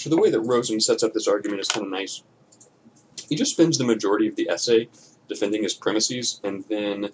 So the way that Rosen sets up this argument is kind of nice. He just spends the majority of the essay defending his premises, and then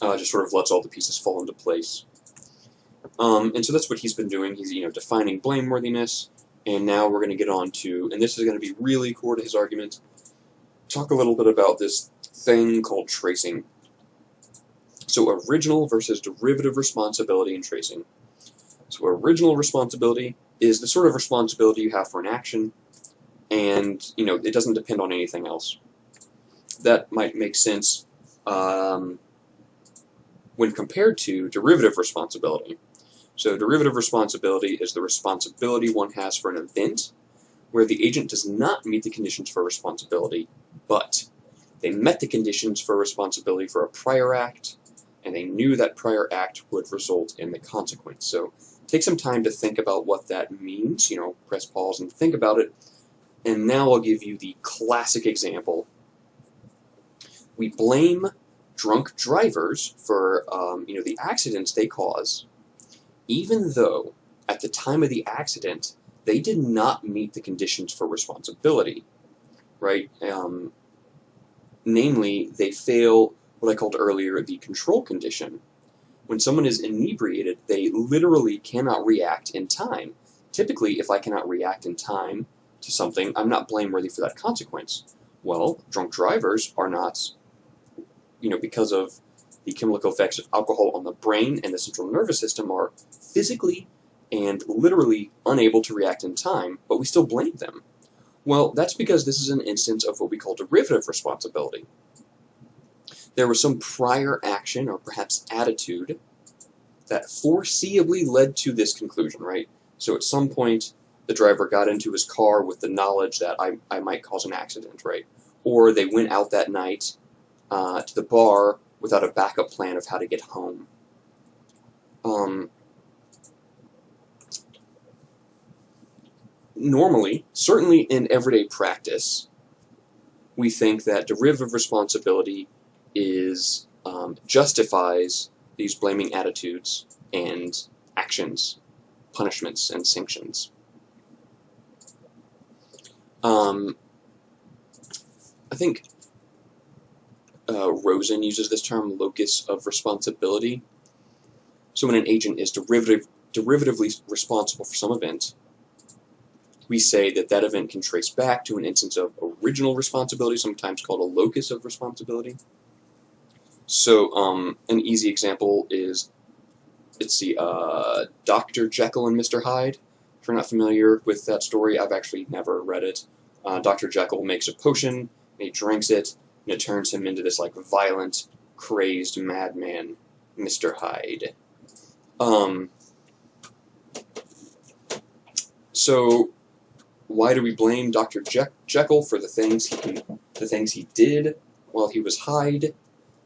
just sort of lets all the pieces fall into place. And so that's what he's been doing. He's defining blameworthiness, and now we're going to get on to, and this is going to be really core to his argument, talk a little bit about this thing called tracing. So original versus derivative responsibility in tracing. So original responsibility is the sort of responsibility you have for an action, and it doesn't depend on anything else. That might make sense when compared to derivative responsibility. So derivative responsibility is the responsibility one has for an event where the agent does not meet the conditions for responsibility, but they met the conditions for responsibility for a prior act, and they knew that prior act would result in the consequence. So take some time to think about what that means, press pause and think about it, and now I'll give you the classic example. We blame drunk drivers for the accidents they cause, even though at the time of the accident they did not meet the conditions for responsibility, right? Namely, they fail what I called earlier the control condition. When someone is inebriated, they literally cannot react in time. Typically, if I cannot react in time to something, I'm not blameworthy for that consequence. Well, drunk drivers are not, because of the chemical effects of alcohol on the brain and the central nervous system, are physically and literally unable to react in time, but we still blame them. Well, that's because this is an instance of what we call derivative responsibility. There was some prior action or perhaps attitude that foreseeably led to this conclusion, right? So at some point, the driver got into his car with the knowledge that I might cause an accident, right? Or they went out that night to the bar without a backup plan of how to get home. Normally, certainly in everyday practice, we think that derivative responsibility justifies these blaming attitudes and actions, punishments, and sanctions. I think Rosen uses this term, locus of responsibility. So when an agent is derivatively responsible for some event, we say that that event can trace back to an instance of original responsibility, sometimes called a locus of responsibility. So an easy example is, Dr. Jekyll and Mr. Hyde. If you're not familiar with that story, I've actually never read it. Dr. Jekyll makes a potion, and he drinks it, and it turns him into this violent, crazed madman, Mr. Hyde. So why do we blame Dr. Jekyll for the things he did while he was Hyde?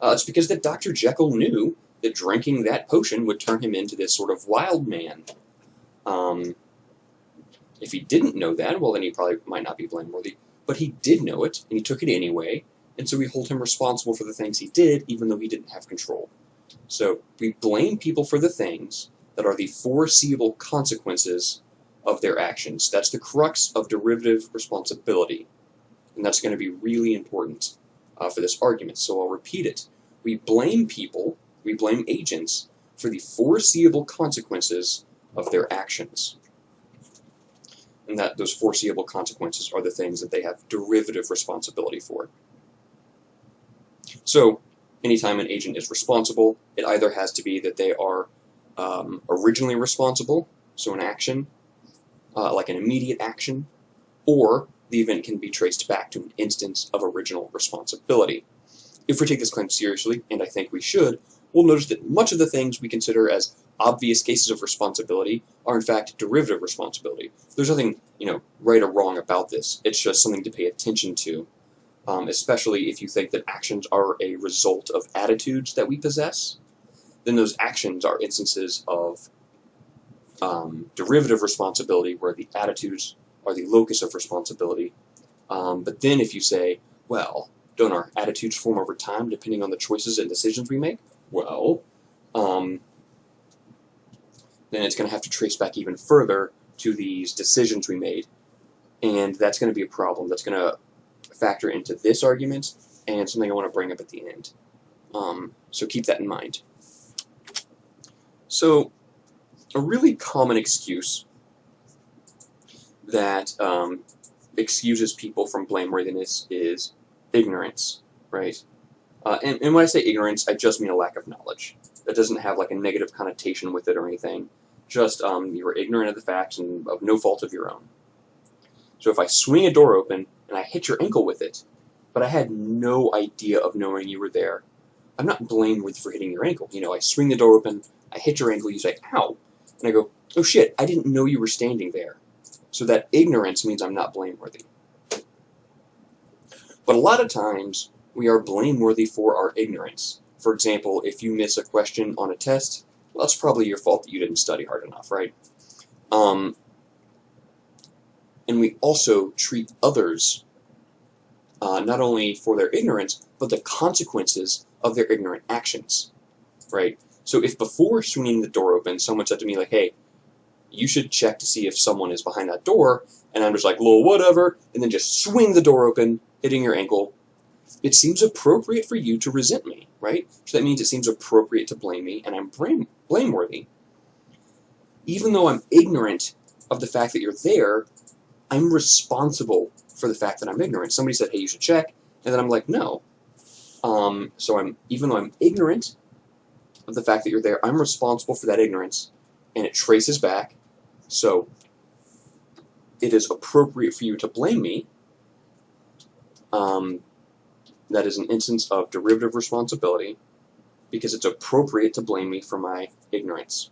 It's because that Dr. Jekyll knew that drinking that potion would turn him into this sort of wild man. If he didn't know that, well, then he probably might not be blameworthy. But he did know it, and he took it anyway, and so we hold him responsible for the things he did, even though he didn't have control. So we blame people for the things that are the foreseeable consequences of their actions. That's the crux of derivative responsibility, and that's going to be really important for this argument, so I'll repeat it. We blame people, we blame agents, for the foreseeable consequences of their actions. And that those foreseeable consequences are the things that they have derivative responsibility for. So, anytime an agent is responsible, it either has to be that they are originally responsible, so an action, like an immediate action, or the event can be traced back to an instance of original responsibility. If we take this claim seriously, and I think we should, we'll notice that much of the things we consider as obvious cases of responsibility are in fact derivative responsibility. There's nothing, right or wrong about this. It's just something to pay attention to, especially if you think that actions are a result of attitudes that we possess. Then those actions are instances of derivative responsibility where the attitudes are the locus of responsibility. But then if you say, well, don't our attitudes form over time depending on the choices and decisions we make? Well, then it's going to have to trace back even further to these decisions we made, and that's going to be a problem. That's going to factor into this argument, and something I want to bring up at the end. So keep that in mind. So a really common excuse that excuses people from blameworthiness is ignorance, right? And when I say ignorance, I just mean a lack of knowledge. That doesn't have like a negative connotation with it or anything. Just you were ignorant of the facts and of no fault of your own. So if I swing a door open and I hit your ankle with it, but I had no idea of knowing you were there, I'm not blameworthy for hitting your ankle. You know, I swing the door open, I hit your ankle, you say, ow, and I go, oh shit, I didn't know you were standing there. So that ignorance means I'm not blameworthy. But a lot of times, we are blameworthy for our ignorance. For example, if you miss a question on a test, well, it's probably your fault that you didn't study hard enough, right? And we also treat others not only for their ignorance, but the consequences of their ignorant actions, right? So if before swinging the door open, someone said to me, like, hey, you should check to see if someone is behind that door, and I'm just like, lol, whatever, and then just swing the door open, hitting your ankle, it seems appropriate for you to resent me, right? So that means it seems appropriate to blame me, and I'm blameworthy. Even though I'm ignorant of the fact that you're there, I'm responsible for the fact that I'm ignorant. Somebody said, hey, you should check, and then I'm like, no. So even though I'm ignorant of the fact that you're there, I'm responsible for that ignorance, and it traces back. So it is appropriate for you to blame me. That is an instance of derivative responsibility, because it's appropriate to blame me for my ignorance.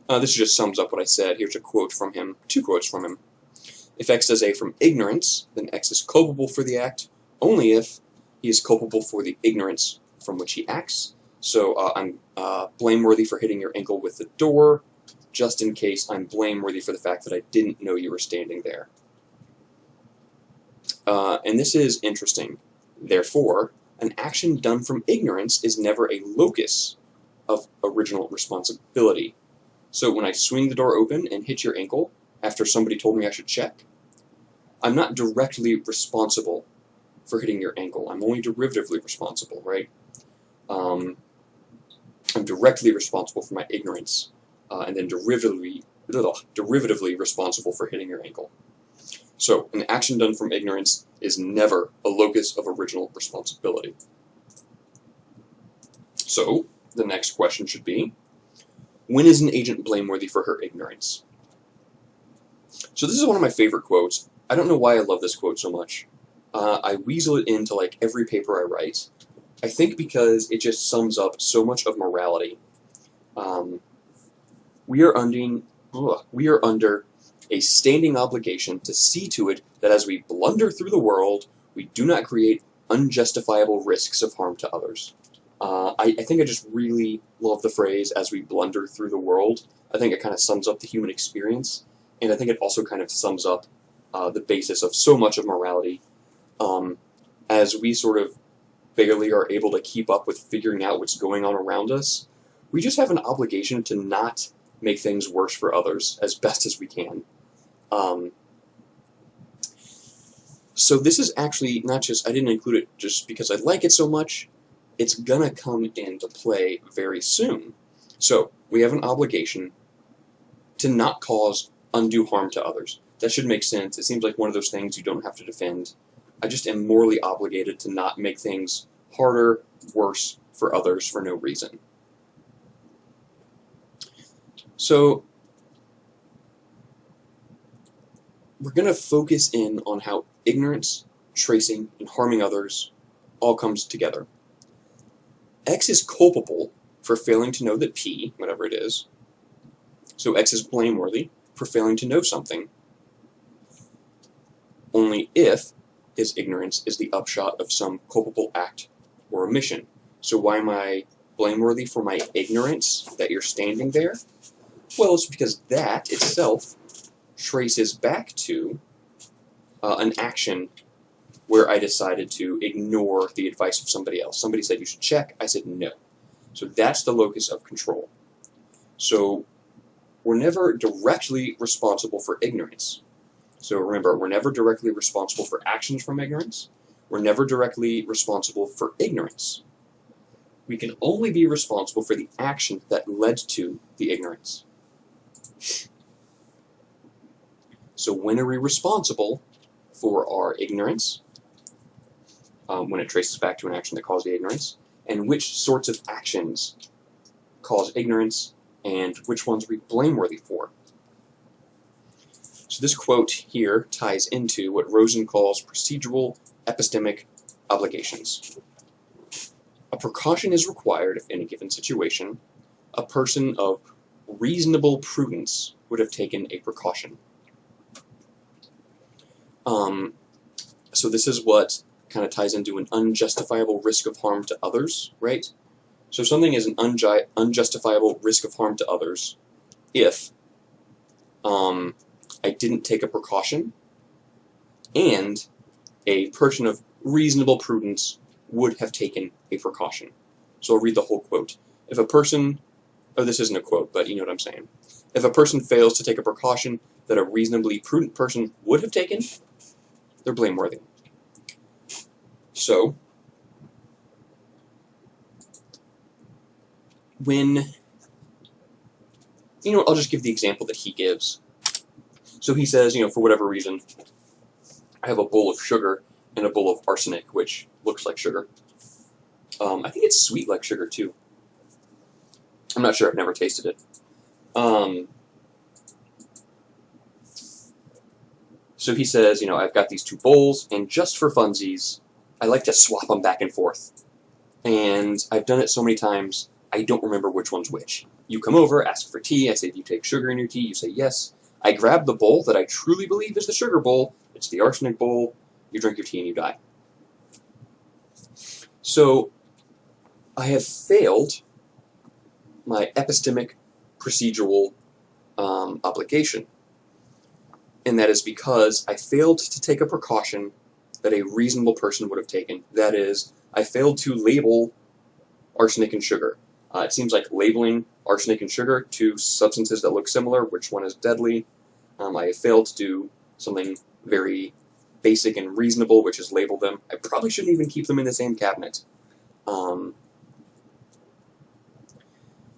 This just sums up what I said. Here's a quote from him, 2 quotes from him. If X does A from ignorance, then X is culpable for the act, only if he is culpable for the ignorance from which he acts. So I'm blameworthy for hitting your ankle with the door, just in case I'm blameworthy for the fact that I didn't know you were standing there. And this is interesting. Therefore, an action done from ignorance is never a locus of original responsibility. So when I swing the door open and hit your ankle after somebody told me I should check, I'm not directly responsible for hitting your ankle. I'm only derivatively responsible, right? I'm directly responsible for my ignorance, and then derivatively responsible for hitting your ankle. So, an action done from ignorance is never a locus of original responsibility. So, the next question should be, when is an agent blameworthy for her ignorance? So this is one of my favorite quotes. I don't know why I love this quote so much. I weasel it into like every paper I write. I think because it just sums up so much of morality. We are under a standing obligation to see to it that as we blunder through the world, we do not create unjustifiable risks of harm to others. I think I just really love the phrase, as we blunder through the world. I think it kind of sums up the human experience, and I think it also kind of sums up the basis of so much of morality. As we sort of barely are able to keep up with figuring out what's going on around us, we just have an obligation to not make things worse for others as best as we can. So this is actually not just, I didn't include it just because I like it so much, it's gonna come into play very soon. So we have an obligation to not cause undue harm to others. That should make sense. It seems like one of those things you don't have to defend. I just am morally obligated to not make things harder, worse for others for no reason. So we're going to focus in on how ignorance, tracing, and harming others all comes together. X is culpable for failing to know that P, whatever it is, so X is blameworthy for failing to know something, only if his ignorance is the upshot of some culpable act or omission. So why am I blameworthy for my ignorance that you're standing there? Well, it's because that itself traces back to an action where I decided to ignore the advice of somebody else. Somebody said you should check, I said no. So that's the locus of control. So we're never directly responsible for ignorance. So remember, we're never directly responsible for actions from ignorance. We're never directly responsible for ignorance. We can only be responsible for the action that led to the ignorance. So when are we responsible for our ignorance? When it traces back to an action that caused the ignorance. And which sorts of actions cause ignorance, and which ones are we blameworthy for? So this quote here ties into what Rosen calls procedural epistemic obligations. A precaution is required if in a given situation a person of reasonable prudence would have taken a precaution. So this is what kind of ties into an unjustifiable risk of harm to others, right? So something is an unjustifiable risk of harm to others if I didn't take a precaution and a person of reasonable prudence would have taken a precaution. So I'll read the whole quote. If a person, oh, this isn't a quote, but you know what I'm saying. If a person fails to take a precaution that a reasonably prudent person would have taken, they're blameworthy. So, when, I'll just give the example that he gives. So he says, for whatever reason, I have a bowl of sugar and a bowl of arsenic, which looks like sugar. I think it's sweet like sugar, too. I'm not sure. I've never tasted it. So he says, I've got these two bowls, and just for funsies, I like to swap them back and forth. And I've done it so many times, I don't remember which one's which. You come over, ask for tea, I say, do you take sugar in your tea? You say yes. I grab the bowl that I truly believe is the sugar bowl, it's the arsenic bowl, you drink your tea and you die. So, I have failed my epistemic procedural obligation. And that is because I failed to take a precaution that a reasonable person would have taken. That is, I failed to label arsenic and sugar. It seems like labeling arsenic and sugar, two substances that look similar, which one is deadly. I failed to do something very basic and reasonable, which is label them. I probably shouldn't even keep them in the same cabinet.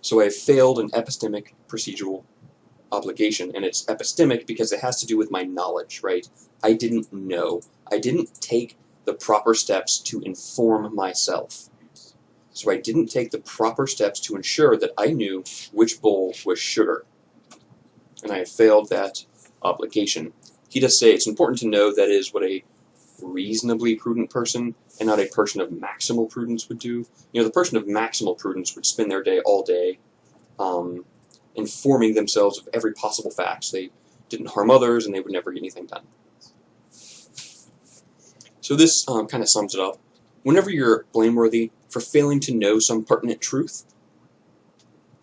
So I failed an epistemic procedural obligation, and it's epistemic because it has to do with my knowledge, right? I didn't know. I didn't take the proper steps to inform myself. So I didn't take the proper steps to ensure that I knew which bowl was sugar. And I have failed that obligation. He does say it's important to know that is what a reasonably prudent person and not a person of maximal prudence would do. The person of maximal prudence would spend their day all day informing themselves of every possible fact. They didn't harm others and they would never get anything done. So this kind of sums it up. Whenever you're blameworthy for failing to know some pertinent truth,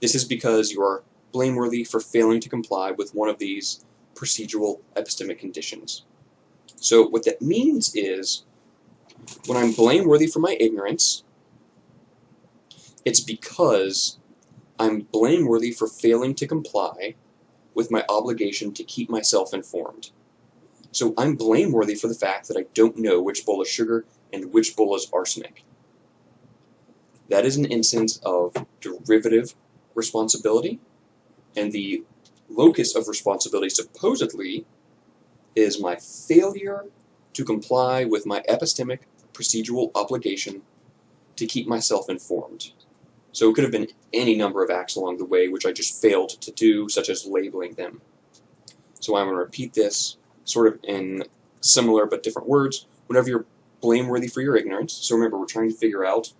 this is because you are blameworthy for failing to comply with one of these procedural epistemic conditions. So what that means is, when I'm blameworthy for my ignorance, it's because I'm blameworthy for failing to comply with my obligation to keep myself informed. So I'm blameworthy for the fact that I don't know which bowl is sugar and which bowl is arsenic. That is an instance of derivative responsibility, and the locus of responsibility supposedly is my failure to comply with my epistemic procedural obligation to keep myself informed. So it could have been any number of acts along the way which I just failed to do, such as labeling them. So I'm going to repeat this sort of in similar but different words. Whenever you're blameworthy for your ignorance, so remember we're trying to figure out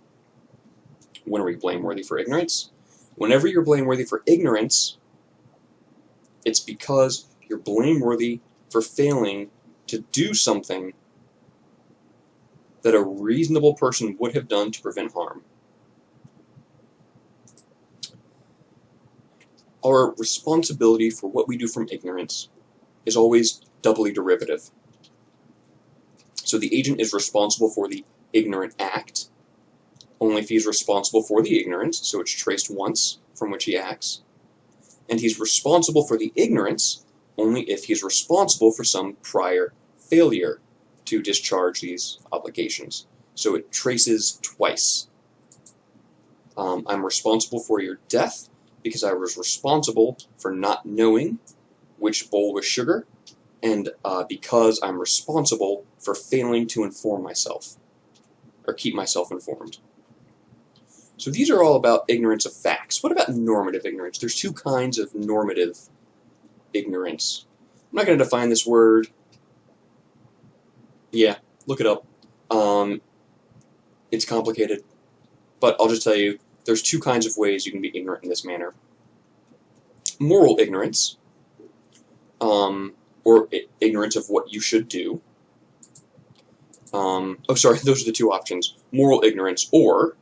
when are we blameworthy for ignorance. Whenever you're blameworthy for ignorance, it's because you're blameworthy for failing to do something that a reasonable person would have done to prevent harm. Our responsibility for what we do from ignorance is always doubly derivative. So the agent is responsible for the ignorant act, only if he's responsible for the ignorance, so it's traced once from which he acts. and he's responsible for the ignorance only if he's responsible for some prior failure to discharge these obligations. So it traces twice. I'm responsible for your death because I was responsible for not knowing which bowl was sugar, and because I'm responsible for failing to inform myself, or keep myself informed. So these are all about ignorance of facts. What about normative ignorance? There's two kinds of normative ignorance. I'm not going to define this word. Yeah, look it up. It's complicated, but I'll just tell you, there's two kinds of ways you can be ignorant in this manner. Moral ignorance, or ignorance of what you should do. Those are the two options. Moral ignorance or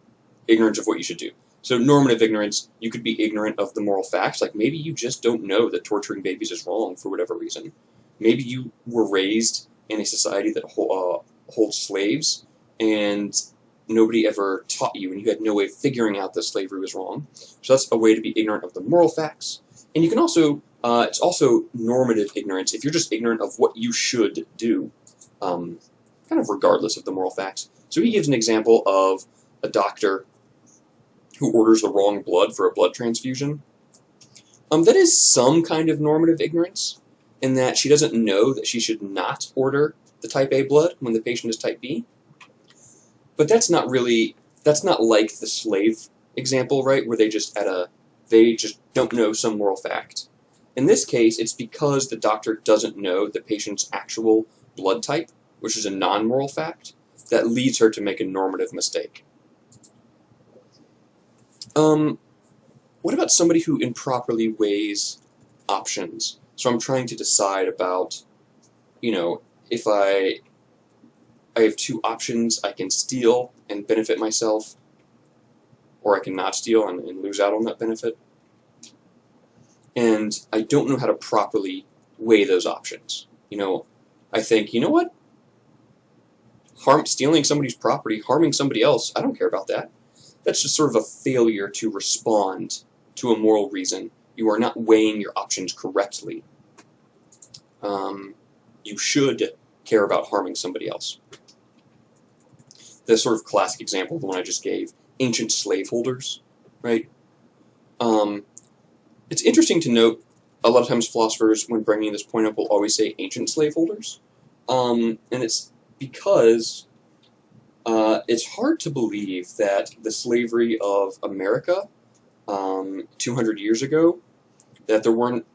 ignorance of what you should do. So normative ignorance, you could be ignorant of the moral facts, like maybe you just don't know that torturing babies is wrong for whatever reason. Maybe you were raised in a society that holds slaves, and nobody ever taught you, and you had no way of figuring out that slavery was wrong. So that's a way to be ignorant of the moral facts. And you can also, it's also normative ignorance if you're just ignorant of what you should do, kind of regardless of the moral facts. So he gives an example of a doctor who orders the wrong blood for a blood transfusion. That is some kind of normative ignorance, in that she doesn't know that she should not order the type A blood when the patient is type B. But that's not like the slave example, right, where they just don't know some moral fact. In this case, it's because the doctor doesn't know the patient's actual blood type, which is a non-moral fact, that leads her to make a normative mistake. What about somebody who improperly weighs options? So I'm trying to decide about, if I have two options, I can steal and benefit myself, or I can not steal and lose out on that benefit. And I don't know how to properly weigh those options. I think, what? Stealing somebody's property, harming somebody else, I don't care about that. That's just sort of a failure to respond to a moral reason. You are not weighing your options correctly. You should care about harming somebody else. The sort of classic example, the one I just gave, ancient slaveholders, right? It's interesting to note, a lot of times philosophers, when bringing this point up, will always say ancient slaveholders. And it's because it's hard to believe that the slavery of America 200 years ago, that there weren't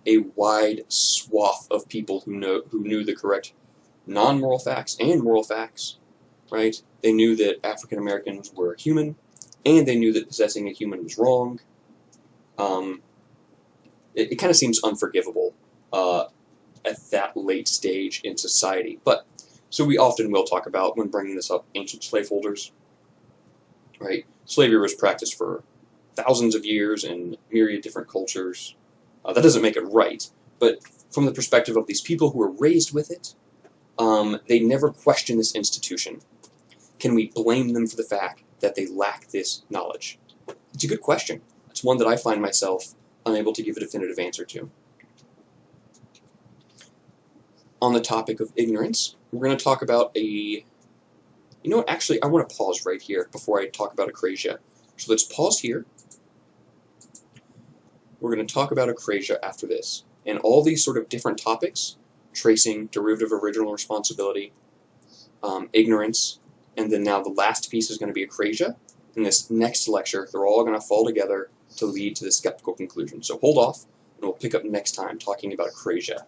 a wide swath of people who knew the correct non-moral facts and moral facts, right? They knew that African Americans were human, and they knew that possessing a human was wrong. It kind of seems unforgivable at that late stage in society. But so we often will talk about, when bringing this up, ancient slaveholders, right? Slavery was practiced for thousands of years in myriad different cultures. That doesn't make it right, but from the perspective of these people who were raised with it, they never question this institution. Can we blame them for the fact that they lack this knowledge? It's a good question. It's one that I find myself unable to give a definitive answer to. On the topic of ignorance, we're going to talk about actually, I want to pause right here before I talk about acrasia. So let's pause here. We're going to talk about acrasia after this. And all these sort of different topics, tracing, derivative original responsibility, ignorance, and then now the last piece is going to be acrasia. In this next lecture, they're all going to fall together to lead to the skeptical conclusion. So hold off, and we'll pick up next time talking about acrasia.